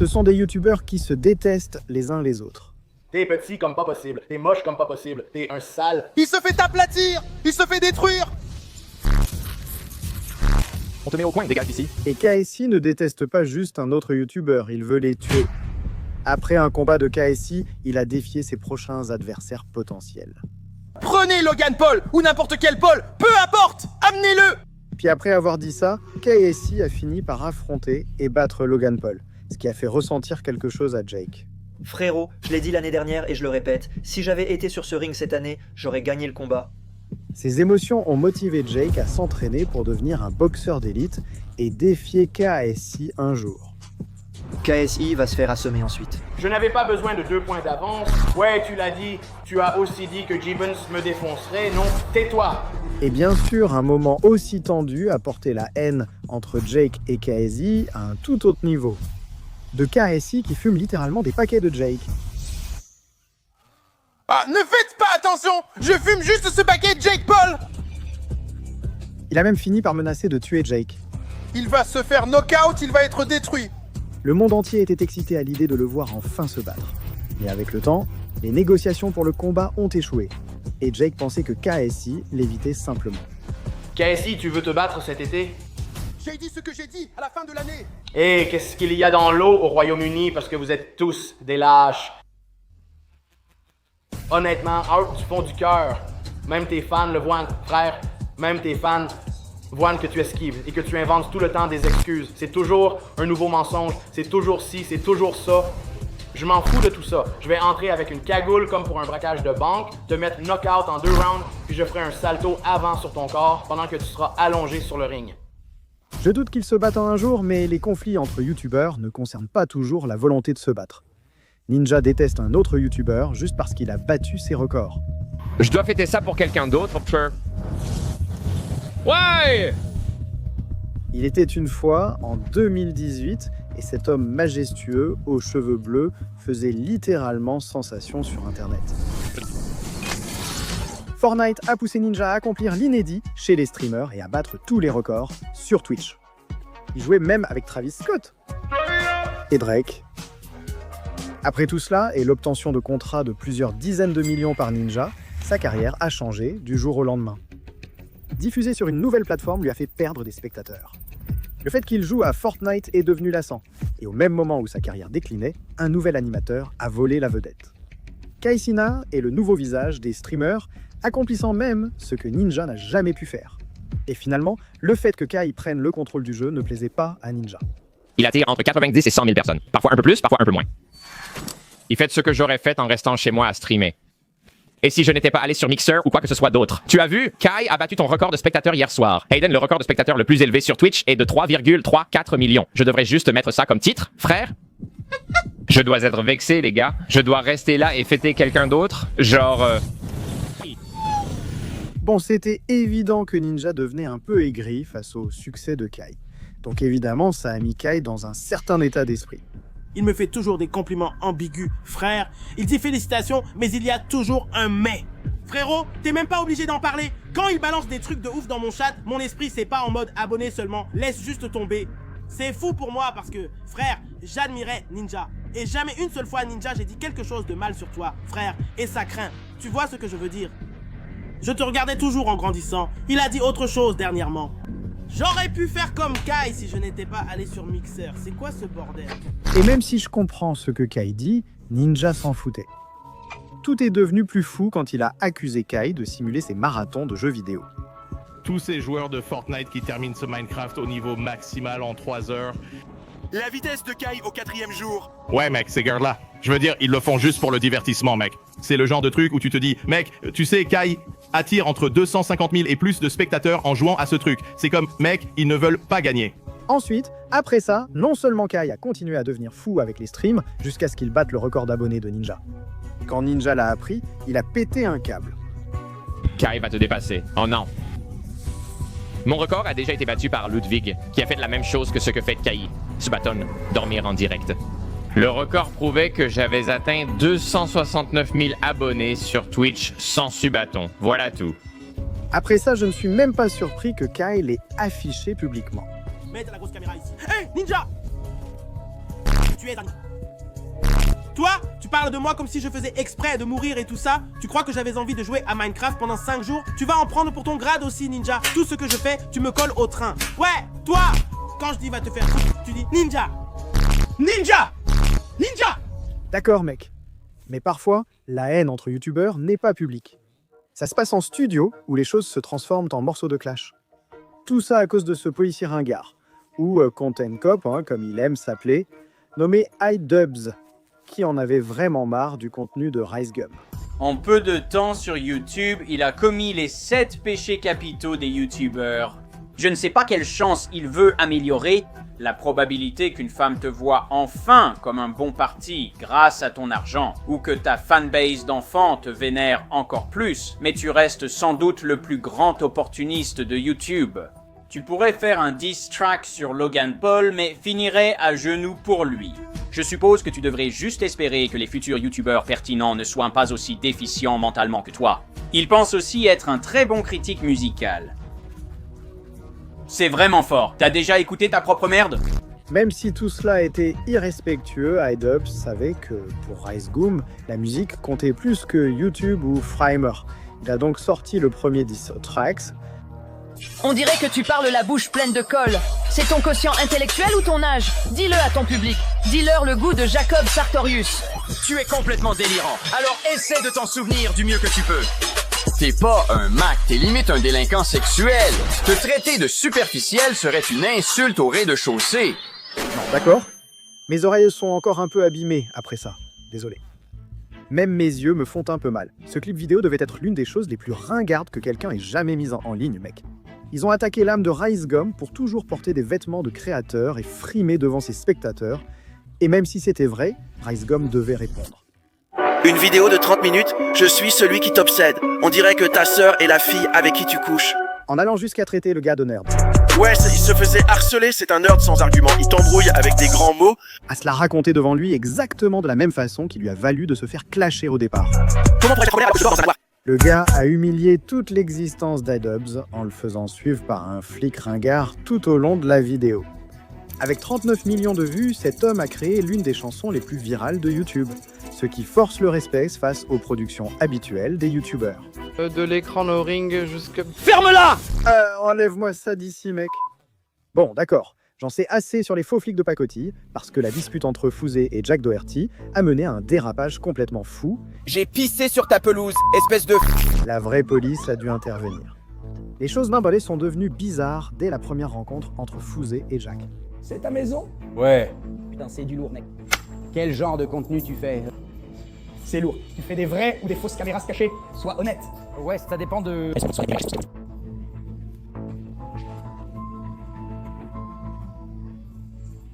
Ce sont des youtubeurs qui se détestent les uns les autres. T'es petit comme pas possible, t'es moche comme pas possible, t'es un sale. Il se fait aplatir, il se fait détruire. On te met au coin, dégage d'ici. Et KSI ne déteste pas juste un autre youtubeur, il veut les tuer. Après un combat de KSI, il a défié ses prochains adversaires potentiels. Prenez Logan Paul ou n'importe quel Paul, peu importe, amenez-le. Puis après avoir dit ça, KSI a fini par affronter et battre Logan Paul, ce qui a fait ressentir quelque chose à Jake. Frérot, je l'ai dit l'année dernière et je le répète, si j'avais été sur ce ring cette année, j'aurais gagné le combat. Ces émotions ont motivé Jake à s'entraîner pour devenir un boxeur d'élite et défier KSI un jour. KSI va se faire assommer ensuite. Je n'avais pas besoin de 2 points d'avance. Ouais, tu l'as dit. Tu as aussi dit que Gibbons me défoncerait. Non, tais-toi. Et bien sûr, un moment aussi tendu a porté la haine entre Jake et KSI à un tout autre niveau. De KSI qui fume littéralement des paquets de Jake. Ah, ne faites pas attention, je fume juste ce paquet de Jake Paul. Il a même fini par menacer de tuer Jake. Il va se faire knock-out, il va être détruit. Le monde entier était excité à l'idée de le voir enfin se battre. Mais avec le temps, les négociations pour le combat ont échoué. Et Jake pensait que KSI l'évitait simplement. KSI, tu veux te battre cet été? J'ai dit ce que j'ai dit à la fin de l'année. Et qu'est-ce qu'il y a dans l'eau au Royaume-Uni parce que vous êtes tous des lâches? Honnêtement, out du fond du cœur, même tes fans le voient, frère, même tes fans voient que tu esquives et que tu inventes tout le temps des excuses. C'est toujours un nouveau mensonge, c'est toujours ci, c'est toujours ça. Je m'en fous de tout ça. Je vais entrer avec une cagoule comme pour un braquage de banque, te mettre knock-out en 2 rounds, puis je ferai un salto avant sur ton corps pendant que tu seras allongé sur le ring. Je doute qu'ils se battent un jour, mais les conflits entre youtubeurs ne concernent pas toujours la volonté de se battre. Ninja déteste un autre youtubeur juste parce qu'il a battu ses records. Je dois fêter ça pour quelqu'un d'autre, Ouais! Il était une fois, en 2018, et cet homme majestueux, aux cheveux bleus, faisait littéralement sensation sur Internet. Fortnite a poussé Ninja à accomplir l'inédit chez les streamers et à battre tous les records sur Twitch. Il jouait même avec Travis Scott et Drake. Après tout cela et l'obtention de contrats de plusieurs dizaines de millions par Ninja, sa carrière a changé du jour au lendemain. Diffuser sur une nouvelle plateforme lui a fait perdre des spectateurs. Le fait qu'il joue à Fortnite est devenu lassant, et au même moment où sa carrière déclinait, un nouvel animateur a volé la vedette. Kaisina est le nouveau visage des streamers, accomplissant même ce que Ninja n'a jamais pu faire. Et finalement, le fait que Kai prenne le contrôle du jeu ne plaisait pas à Ninja. Il attire entre 90 et 100 000 personnes. Parfois un peu plus, parfois un peu moins. Il fait ce que j'aurais fait en restant chez moi à streamer. Et si je n'étais pas allé sur Mixer ou quoi que ce soit d'autre. Tu as vu, Kai a battu ton record de spectateurs hier soir. Hayden, le record de spectateurs le plus élevé sur Twitch est de 3,34 millions. Je devrais juste mettre ça comme titre, frère? Je dois être vexé, les gars. Je dois rester là et fêter quelqu'un d'autre. Genre... Bon, c'était évident que Ninja devenait un peu aigri face au succès de Kai. Donc évidemment, ça a mis Kai dans un certain état d'esprit. Il me fait toujours des compliments ambigus, frère. Il dit félicitations, mais il y a toujours un mais. Frérot, t'es même pas obligé d'en parler. Quand il balance des trucs de ouf dans mon chat, mon esprit c'est pas en mode abonné seulement. Laisse juste tomber. C'est fou pour moi parce que, frère, j'admirais Ninja. Et jamais une seule fois, Ninja, j'ai dit quelque chose de mal sur toi, frère. Et ça craint. Tu vois ce que je veux dire? Je te regardais toujours en grandissant. Il a dit autre chose dernièrement. J'aurais pu faire comme Kai si je n'étais pas allé sur Mixer. C'est quoi ce bordel? Et même si je comprends ce que Kai dit, Ninja s'en foutait. Tout est devenu plus fou quand il a accusé Kai de simuler ses marathons de jeux vidéo. Tous ces joueurs de Fortnite qui terminent ce Minecraft au niveau maximal en 3 heures. La vitesse de Kai au 4e jour. Ouais mec, ces gars-là. Je veux dire, ils le font juste pour le divertissement, mec. C'est le genre de truc où tu te dis, mec, tu sais, Kai attire entre 250 000 et plus de spectateurs en jouant à ce truc. C'est comme, mec, ils ne veulent pas gagner. Ensuite, après ça, non seulement Kai a continué à devenir fou avec les streams, jusqu'à ce qu'il batte le record d'abonnés de Ninja. Quand Ninja l'a appris, il a pété un câble. Kai va te dépasser. Oh non. Mon record a déjà été battu par Ludwig, qui a fait la même chose que ce que fait Kai. Subaton, dormir en direct. Le record prouvait que j'avais atteint 269 000 abonnés sur Twitch sans Subaton. Voilà tout. Après ça, je ne suis même pas surpris que Kai l'ait affiché publiquement. Mets la grosse caméra ici. Hey, Ninja! tu es un... Toi, tu parles de moi comme si je faisais exprès de mourir et tout ça. Tu crois que j'avais envie de jouer à Minecraft pendant 5 jours? Tu vas en prendre pour ton grade aussi, ninja. Tout ce que je fais, tu me colles au train. Ouais, toi, quand je dis va te faire foutre, tu dis ninja. Ninja! Ninja! D'accord, mec. Mais parfois, la haine entre youtubeurs n'est pas publique. Ça se passe en studio, où les choses se transforment en morceaux de clash. Tout ça à cause de ce policier ringard, ou content cop, comme il aime s'appeler, nommé iDubbbz, qui en avait vraiment marre du contenu de RiceGum. En peu de temps sur YouTube, il a commis les 7 péchés capitaux des youtubeurs. Je ne sais pas quelle chance il veut améliorer. La probabilité qu'une femme te voie enfin comme un bon parti grâce à ton argent, ou que ta fanbase d'enfants te vénère encore plus, mais tu restes sans doute le plus grand opportuniste de YouTube. Tu pourrais faire un diss track sur Logan Paul, mais finirais à genoux pour lui. Je suppose que tu devrais juste espérer que les futurs youtubeurs pertinents ne soient pas aussi déficients mentalement que toi. Il pense aussi être un très bon critique musical. C'est vraiment fort. T'as déjà écouté ta propre merde? Même si tout cela était irrespectueux, iDubbbz savait que pour RiceGum, la musique comptait plus que YouTube ou Framer. Il a donc sorti le premier diss tracks. On dirait que tu parles la bouche pleine de colle. C'est ton quotient intellectuel ou ton âge? Dis-le à ton public. Dis-leur le goût de Jacob Sartorius. Tu es complètement délirant. Alors essaie de t'en souvenir du mieux que tu peux. T'es pas un Mac, t'es limite un délinquant sexuel. Te traiter de superficiel serait une insulte au rez-de-chaussée. Non, d'accord. Mes oreilles sont encore un peu abîmées après ça. Désolé. Même mes yeux me font un peu mal. Ce clip vidéo devait être l'une des choses les plus ringardes que quelqu'un ait jamais mises en ligne, mec. Ils ont attaqué l'âme de RiceGum pour toujours porter des vêtements de créateur et frimer devant ses spectateurs. Et même si c'était vrai, RiceGum devait répondre. Une vidéo de 30 minutes, je suis celui qui t'obsède. On dirait que ta sœur est la fille avec qui tu couches. En allant jusqu'à traiter le gars de nerd. Ouais, il se faisait harceler, c'est un nerd sans argument. Il t'embrouille avec des grands mots. À se la raconter devant lui exactement de la même façon qui lui a valu de se faire clasher au départ. Comment pourrais-je prendre la dans un Le gars a humilié toute l'existence d'iDubbbz en le faisant suivre par un flic ringard tout au long de la vidéo. Avec 39 millions de vues, cet homme a créé l'une des chansons les plus virales de YouTube, ce qui force le respect face aux productions habituelles des youtubeurs. De l'écran no ring jusque... Ferme-la! Enlève-moi ça d'ici, mec. Bon, d'accord. J'en sais assez sur les faux flics de pacotille, parce que la dispute entre Fouzé et Jack Doherty a mené à un dérapage complètement fou. J'ai pissé sur ta pelouse, espèce de... La vraie police a dû intervenir. Les choses d'Imbolé sont devenues bizarres dès la première rencontre entre Fouzé et Jack. C'est ta maison? Ouais. Putain, c'est du lourd, mec. Quel genre de contenu tu fais? C'est lourd. Tu fais des vraies ou des fausses caméras se cachées? Sois honnête. Ouais, ça dépend de...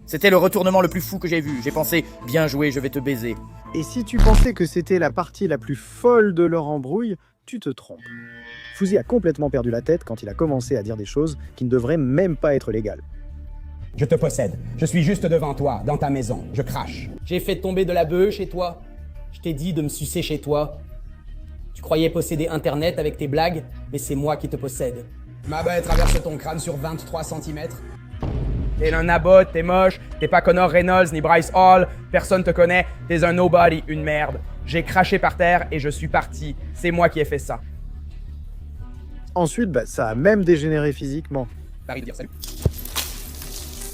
C'était le retournement le plus fou que j'ai vu. J'ai pensé, bien joué, je vais te baiser. Et si tu pensais que c'était la partie la plus folle de leur embrouille, tu te trompes. Fouzé a complètement perdu la tête quand il a commencé à dire des choses qui ne devraient même pas être légales. Je te possède. Je suis juste devant toi, dans ta maison. Je crache. J'ai fait tomber de la bœuf chez toi. Je t'ai dit de me sucer chez toi. Tu croyais posséder Internet avec tes blagues, mais c'est moi qui te possède. Ma baie traverse ton crâne sur 23 cm. T'es un nabot, t'es moche, t'es pas Connor Reynolds ni Bryce Hall, personne te connaît, t'es un nobody, une merde. J'ai craché par terre et je suis parti. C'est moi qui ai fait ça. Ensuite, ça a même dégénéré physiquement. T'arrives de dire salut.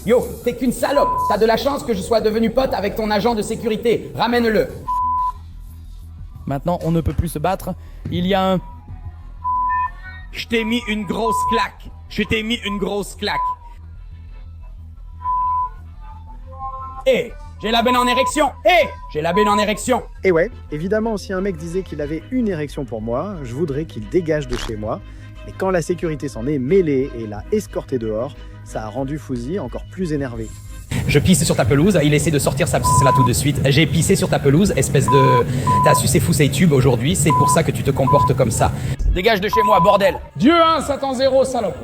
Yo, t'es qu'une salope. T'as de la chance que je sois devenu pote avec ton agent de sécurité. Ramène-le. Maintenant, on ne peut plus se battre. Il y a un... Je t'ai mis une grosse claque. Je t'ai mis une grosse claque. Hé, j'ai la benne en érection. Hé, j'ai la benne en érection. Et ouais, évidemment, si un mec disait qu'il avait une érection pour moi, je voudrais qu'il dégage de chez moi. Mais quand la sécurité s'en est mêlée et l'a escorté dehors, ça a rendu Fouzé encore plus énervé. Je pisse sur ta pelouse, il essaie de sortir sa là tout de suite. J'ai pissé sur ta pelouse, espèce de... T'as sucé Fouzé Tube aujourd'hui, c'est pour ça que tu te comportes comme ça. Dégage de chez moi, bordel. Dieu 1, Satan 0, salope.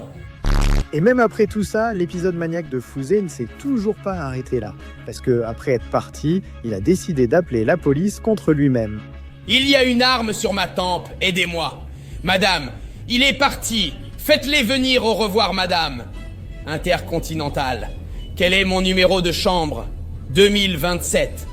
Et même après tout ça, l'épisode maniaque de Fouzé ne s'est toujours pas arrêté là. Parce que après être parti, il a décidé d'appeler la police contre lui-même. Il y a une arme sur ma tempe, aidez-moi. Madame, il est parti. Faites-les venir, au revoir, madame. Intercontinental. Quel est mon numéro de chambre? 2027.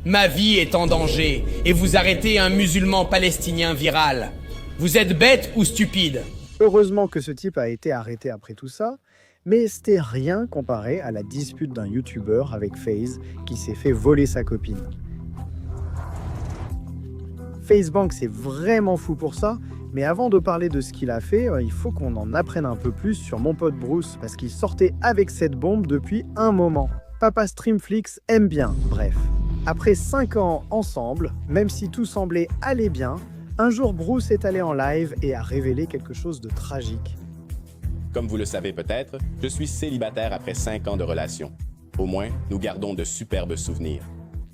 Ma vie est en danger et vous arrêtez un musulman palestinien viral. Vous êtes bête ou stupide? Heureusement que ce type a été arrêté après tout ça, mais c'était rien comparé à la dispute d'un YouTuber avec FaZe qui s'est fait voler sa copine. FaZe Banks c'est vraiment fou pour ça, mais avant de parler de ce qu'il a fait, il faut qu'on en apprenne un peu plus sur mon pote Bruce, parce qu'il sortait avec cette bombe depuis un moment. Papa Streamflix aime bien, bref. Après 5 ans ensemble, même si tout semblait aller bien, un jour Bruce est allé en live et a révélé quelque chose de tragique. Comme vous le savez peut-être, je suis célibataire après 5 ans de relation. Au moins, nous gardons de superbes souvenirs.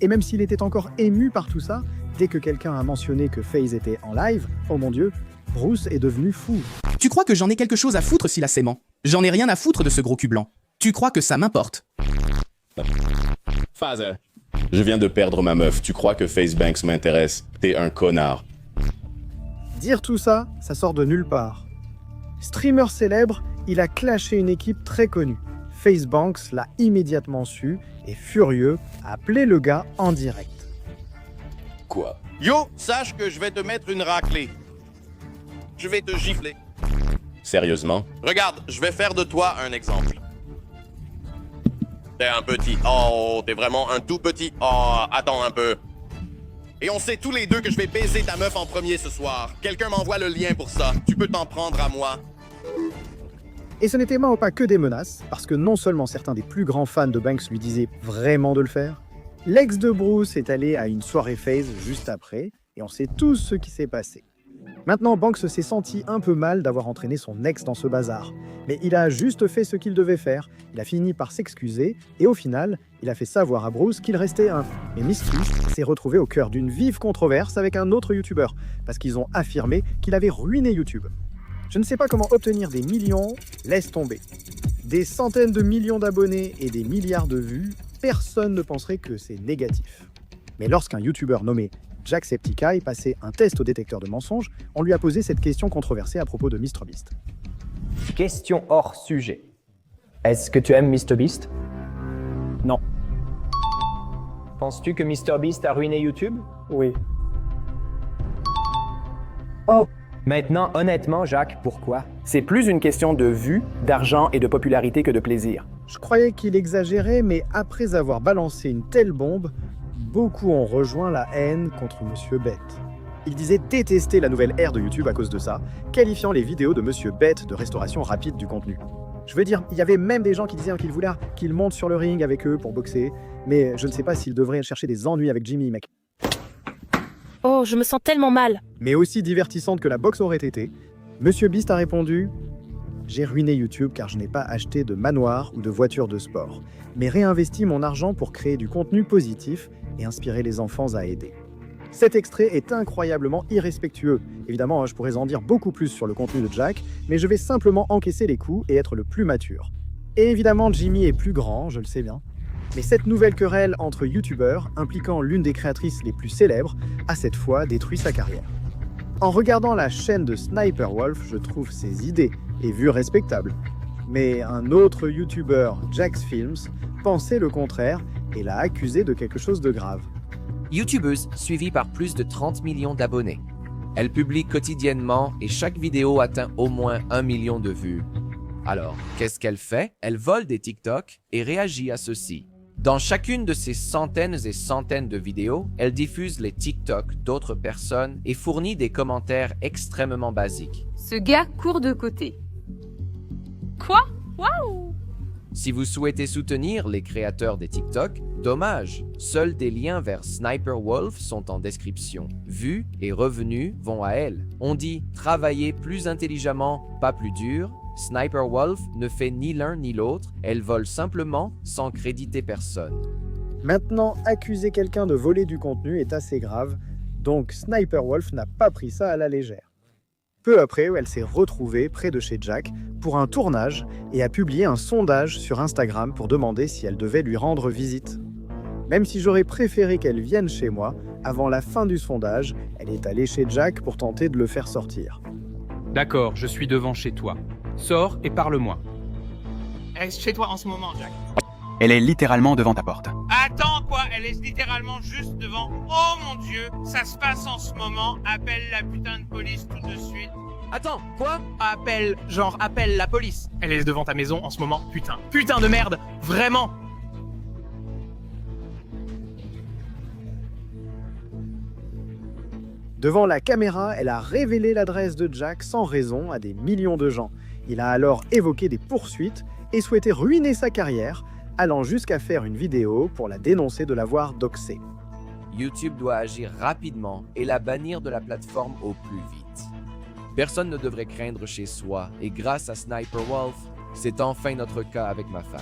Et même s'il était encore ému par tout ça, dès que quelqu'un a mentionné que FaZe était en live, oh mon dieu, Bruce est devenu fou. Tu crois que j'en ai quelque chose à foutre si la sément? J'en ai rien à foutre de ce gros cul blanc. Tu crois que ça m'importe? Father, je viens de perdre ma meuf. Tu crois que FaZe Banks m'intéresse? T'es un connard. Dire tout ça, ça sort de nulle part. Streamer célèbre, il a clashé une équipe très connue. FaZe Banks l'a immédiatement su et furieux a appelé le gars en direct. Quoi? Yo, sache que je vais te mettre une raclée. Je vais te gifler. Sérieusement? Regarde, je vais faire de toi un exemple. T'es un petit. Oh, t'es vraiment un tout petit. Oh, attends un peu. Et on sait tous les deux que je vais baiser ta meuf en premier ce soir. Quelqu'un m'envoie le lien pour ça. Tu peux t'en prendre à moi. Et ce n'était pas que des menaces, parce que non seulement certains des plus grands fans de Banks lui disaient vraiment de le faire, l'ex de Bruce est allé à une soirée FaZe juste après, et on sait tous ce qui s'est passé. Maintenant, Banks s'est senti un peu mal d'avoir entraîné son ex dans ce bazar. Mais il a juste fait ce qu'il devait faire, il a fini par s'excuser, et au final, il a fait savoir à Bruce qu'il restait un... Et MrBeast s'est retrouvé au cœur d'une vive controverse avec un autre YouTuber, parce qu'ils ont affirmé qu'il avait ruiné YouTube. Je ne sais pas comment obtenir des millions, laisse tomber. Des centaines de millions d'abonnés et des milliards de vues, personne ne penserait que c'est négatif. Mais lorsqu'un YouTuber nommé Jacksepticeye passait un test au détecteur de mensonges, on lui a posé cette question controversée à propos de MrBeast. Question hors sujet. Est-ce que tu aimes MrBeast? Non. Penses-tu que MrBeast a ruiné YouTube? Oui. Oh. Maintenant, honnêtement, Jacques, pourquoi? C'est plus une question de vue, d'argent et de popularité que de plaisir. Je croyais qu'il exagérait, mais après avoir balancé une telle bombe, beaucoup ont rejoint la haine contre Monsieur Bête. Il disait détester la nouvelle ère de YouTube à cause de ça, qualifiant les vidéos de Monsieur Bête de restauration rapide du contenu. Je veux dire, il y avait même des gens qui disaient qu'il voulait qu'il monte sur le ring avec eux pour boxer, mais je ne sais pas s'il devrait chercher des ennuis avec Jimmy, mec. Oh, je me sens tellement mal. Mais aussi divertissante que la boxe aurait été, Monsieur Beast a répondu « J'ai ruiné YouTube car je n'ai pas acheté de manoir ou de voiture de sport, mais réinvesti mon argent pour créer du contenu positif et inspirer les enfants à aider. » Cet extrait est incroyablement irrespectueux. Évidemment, je pourrais en dire beaucoup plus sur le contenu de Jack, mais je vais simplement encaisser les coups et être le plus mature. Et évidemment, Jimmy est plus grand, je le sais bien. Mais cette nouvelle querelle entre youtubeurs, impliquant l'une des créatrices les plus célèbres, a cette fois détruit sa carrière. En regardant la chaîne de Sniper Wolf, je trouve ses idées et vues respectables. Mais un autre youtubeur, Jax Films, pensait le contraire et l'a accusé de quelque chose de grave. YouTubeuse suivie par plus de 30 millions d'abonnés. Elle publie quotidiennement et chaque vidéo atteint au moins 1 million de vues. Alors, qu'est-ce qu'elle fait? Elle vole des TikTok et réagit à ceux-ci. Dans chacune de ces centaines et centaines de vidéos, elle diffuse les TikTok d'autres personnes et fournit des commentaires extrêmement basiques. Ce gars court de côté. Quoi? Waouh! Si vous souhaitez soutenir les créateurs des TikTok, dommage, seuls des liens vers Sniper Wolf sont en description. Vues et revenus vont à elle. On dit travailler plus intelligemment, pas plus dur. Sniper Wolf ne fait ni l'un ni l'autre, elle vole simplement sans créditer personne. Maintenant, accuser quelqu'un de voler du contenu est assez grave, donc Sniper Wolf n'a pas pris ça à la légère. Peu après, elle s'est retrouvée près de chez Jack pour un tournage et a publié un sondage sur Instagram pour demander si elle devait lui rendre visite. Même si j'aurais préféré qu'elle vienne chez moi, avant la fin du sondage, elle est allée chez Jack pour tenter de le faire sortir. D'accord, je suis devant chez toi. Sors et parle-moi. Reste chez toi en ce moment, Jack. Elle est littéralement devant ta porte. Attends, est littéralement juste devant. Oh mon dieu, ça se passe en ce moment. Appelle la putain de police tout de suite. Attends, quoi? Appelle la police. Elle est devant ta maison en ce moment, putain. Putain de merde, vraiment. Devant la caméra, elle a révélé l'adresse de Jack sans raison à des millions de gens. Il a alors évoqué des poursuites et souhaité ruiner sa carrière, allant jusqu'à faire une vidéo pour la dénoncer de l'avoir doxée. YouTube doit agir rapidement et la bannir de la plateforme au plus vite. Personne ne devrait craindre chez soi et grâce à Sniper Wolf, c'est enfin notre cas avec ma femme.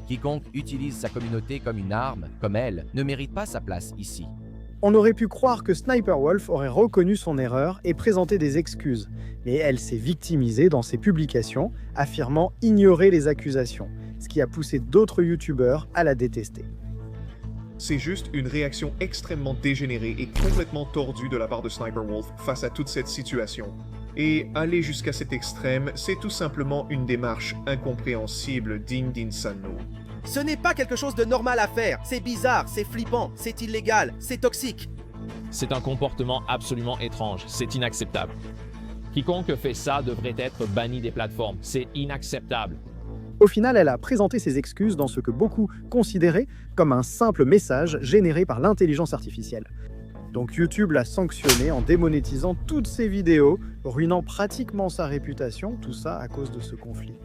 Quiconque utilise sa communauté comme une arme, comme elle, ne mérite pas sa place ici. On aurait pu croire que Sniper Wolf aurait reconnu son erreur et présenté des excuses, mais elle s'est victimisée dans ses publications, affirmant ignorer les accusations, ce qui a poussé d'autres youtubeurs à la détester. C'est juste une réaction extrêmement dégénérée et complètement tordue de la part de Sniper Wolf face à toute cette situation. Et aller jusqu'à cet extrême, c'est tout simplement une démarche incompréhensible digne d'Insano. Ce n'est pas quelque chose de normal à faire. C'est bizarre, c'est flippant, c'est illégal, c'est toxique. C'est un comportement absolument étrange. C'est inacceptable. Quiconque fait ça devrait être banni des plateformes. C'est inacceptable. Au final, elle a présenté ses excuses dans ce que beaucoup considéraient comme un simple message généré par l'intelligence artificielle. Donc YouTube l'a sanctionné en démonétisant toutes ses vidéos, ruinant pratiquement sa réputation, tout ça à cause de ce conflit.